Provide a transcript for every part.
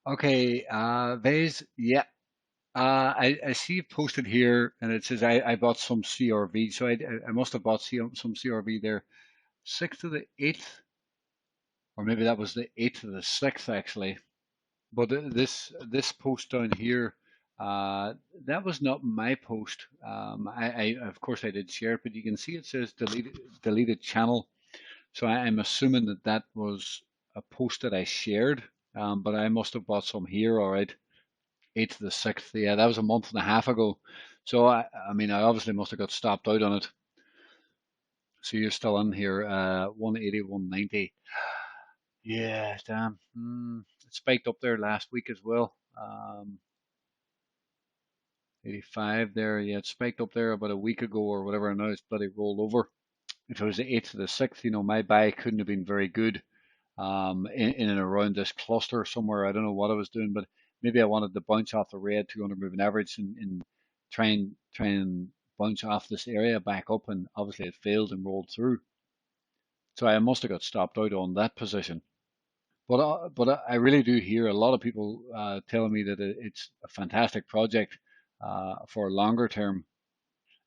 Okay, Vase, yeah. I see you posted here and it says I bought some CRV. So I must have bought some CRV there. 6th to the 8th, or maybe that was the 8th to the 6th actually. But this post down here, uh, that was not my post. I of course I did share it, but you can see it says deleted channel. So I'm assuming that that was a post that I shared. But I must have bought some here, all right. 8th to the 6th. Yeah, that was a month and a half ago. So I mean, I obviously must have got stopped out on it. So you're still in here, 180, 190. Yeah, damn. It spiked up there last week as well. 85 there. Yeah, it spiked up there about a week ago or whatever, and now it's bloody rolled over. If it was the 8th to the 6th, my buy couldn't have been very good. In and around this cluster somewhere. I don't know what I was doing, but maybe I wanted to bounce off the red 200 moving average and try and bounce off this area back up, and obviously it failed and rolled through. So I must have got stopped out on that position. But I really do hear a lot of people telling me that it's a fantastic project for longer term.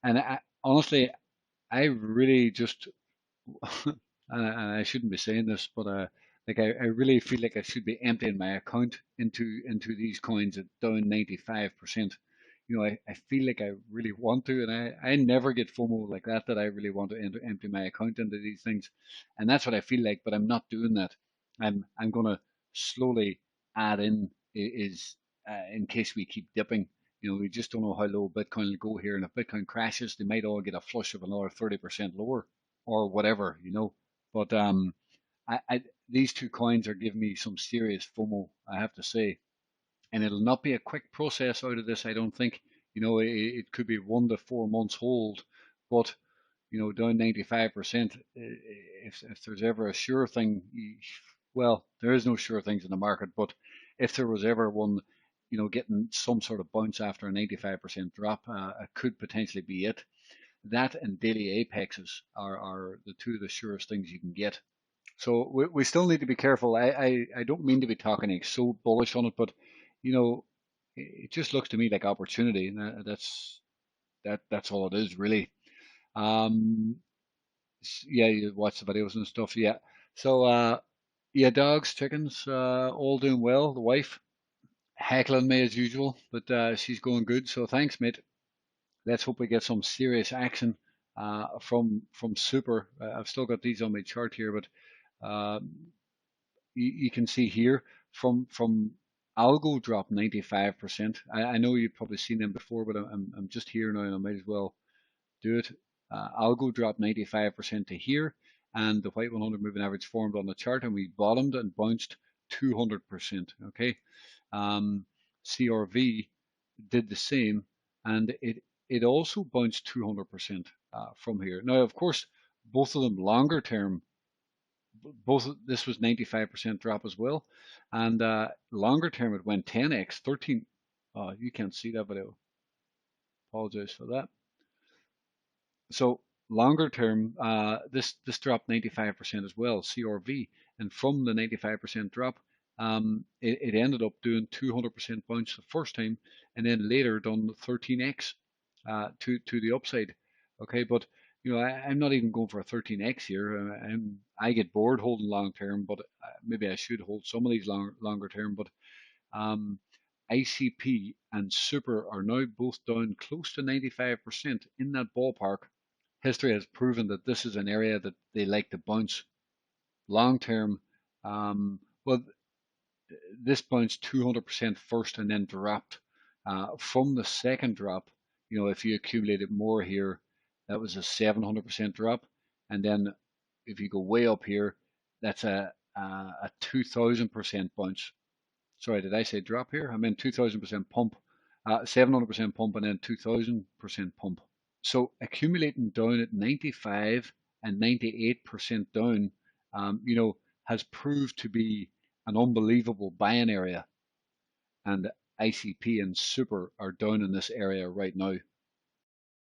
And honestly, I really just and I shouldn't be saying this, but like I really feel like I should be emptying my account into these coins at down 95%. I feel like I really want to, and I never get FOMO like that I really want to empty my account into these things, and that's what I feel like. But I'm not doing that. I'm gonna slowly add in is in case we keep dipping. We just don't know how low Bitcoin will go here, and if Bitcoin crashes, they might all get a flush of another 30% lower or whatever. But these two coins are giving me some serious FOMO, I have to say. And it'll not be a quick process out of this, I don't think. It could be 1 to 4 months hold, but down 95%. If there's ever a sure thing, well, there is no sure things in the market, but if there was ever one, getting some sort of bounce after a 95% drop, it could potentially be it. That and daily apexes are the two of the surest things you can get. So we still need to be careful. I don't mean to be talking like so bullish on it, but you know, it just looks to me like opportunity, and that's all it is really. Um, yeah, you watch the videos and stuff. Yeah. So yeah, dogs, chickens, all doing well. The wife heckling me as usual, but she's going good. So thanks, mate. Let's hope we get some serious action from Super. I've still got these on my chart here, but you can see here from algo drop 95%. I know you've probably seen them before, but I'm just here now and I might as well do it. Algo dropped 95% to here, and the white 100 moving average formed on the chart, and we bottomed and bounced 200%. Okay, CRV did the same, and it also bounced 200% from here. Now, of course, both of them longer term. Both this was 95% drop as well, and longer term it went 10x, 13. You can't see that, but I apologize for that. So longer term, this dropped 95% as well, CRV, and from the 95% drop, it ended up doing 200% bounce the first time, and then later done 13x to the upside. Okay, but I'm not even going for a 13x here. I get bored holding long term, but maybe I should hold some of these longer term. But um, ICP and Super are now both down close to 95% in that ballpark. History has proven that this is an area that they like to bounce long term. Well, this bounced 200% first and then dropped. From the second drop, if you accumulated more here, that was a 700% drop. And then if you go way up here, that's a 2000% bounce. Sorry, did I say drop here? I meant 2000% pump, 700% pump, and then 2000% pump. So accumulating down at 95 and 98% down, has proved to be an unbelievable buying area. And ICP and Super are down in this area right now.